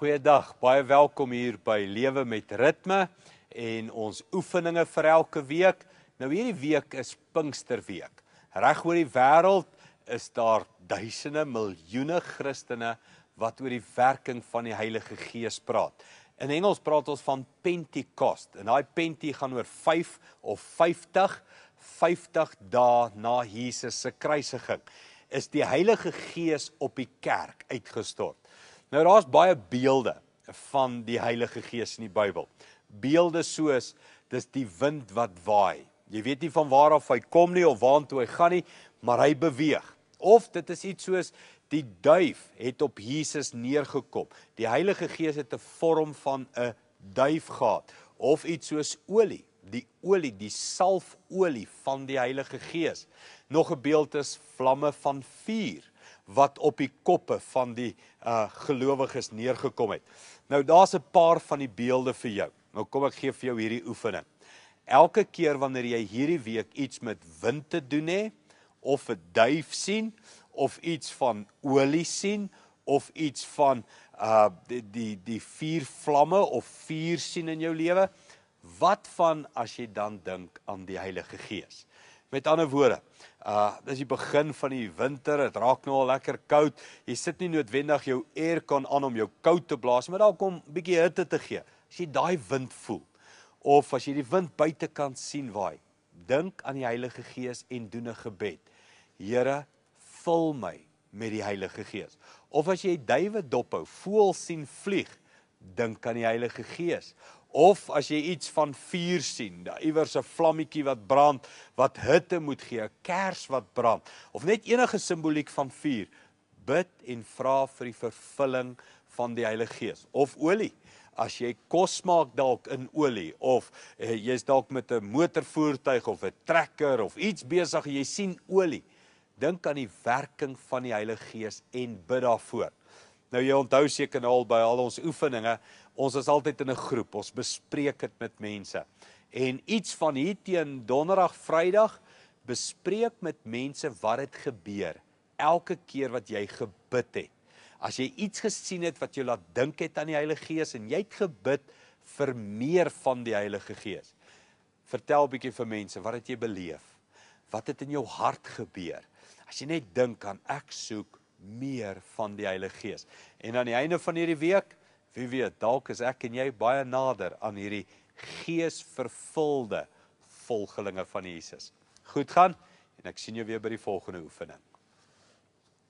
Goeiedag, baie welkom hier by Lewe met Ritme en ons oefeninge vir elke week. Nou hierdie week is Pinksterweek. Reg oor die wêreld is daar duisende, miljoene Christene wat oor die werking van die Heilige Gees praat. In Engels praat ons van Pentecost en daai Pente gaan oor 5 of 50 dae na Jesus se kruisiging. Is die Heilige Gees op die kerk uitgestort. Nou daar's baie beelde van die Heilige Gees in die Bybel. Beelde soos, dis die wind wat waai. Jy weet nie van waar af hy kom nie of waartoe hy gaan nie, maar hy beweeg. Of dit is iets soos, die duif het op Jesus neergekom. Die Heilige Gees het 'n vorm van 'n duif gehad. Of iets soos olie, die salfolie van die Heilige Gees. Nog 'n beeld is vlamme van vuur, wat op die koppe van die gelowiges neergekom het. Nou daar's 'n paar van die beelde vir jou. Nou kom ek gee vir jou hierdie oefening. Elke keer wanneer jy hierdie week iets met wind te doen het, of 'n duif sien, of iets van olie sien, of iets van die vuurvlamme of vuur sien in jou lewe, wat van as jy dan dink aan die Heilige Gees? Met ander woorde, dis die begin van die winter, het raak nou al lekker koud, jy sit nie noodwendig jou aircon aan om jou koud te blaas, maar dalk om 'n bietjie hitte te gee. As jy daai wind voel, of as jy die wind buitekant sien waai, dink aan die Heilige Gees en doen 'n gebed. Here, vul my met die Heilige Gees. Of as jy duwe dophou, voëls sien vlieg, dink aan die Heilige Gees. Of as jy iets van vuur sien, iewers 'n vlammetjie wat brand, wat hitte moet gee, 'n kers wat brand, of net enige simboliek van vuur, bid en vra vir die vervulling van die Heilige Gees. Of olie, as jy kos maak dalk in olie, of jy's dalk met 'n motorvoertuig of 'n trekker of iets besig en jy sien olie, dink aan die werking van die Heilige Gees en bid daarvoor. Nou jy onthou seker al by al ons oefeninge, ons is altyd in 'n groep, ons bespreek dit met mense. En iets van hier teen donderdag, Vrydag, bespreek met mense wat het gebeur, elke keer wat jy gebid het. As jy iets gesien het wat jou laat dink het aan die Heilige Gees, en jy het gebid vir meer van die Heilige Gees, vertel 'n bietjie vir mense, wat het jy beleef? Wat het in jou hart gebeur? As jy net dink aan ek soek meer van die Heilige Gees. En aan die einde van hierdie week, wie weet, dalk is ek en jy baie nader aan hierdie geesvervulde volgelinge van Jesus. Goed gaan, en ek sien jou weer by die volgende oefening.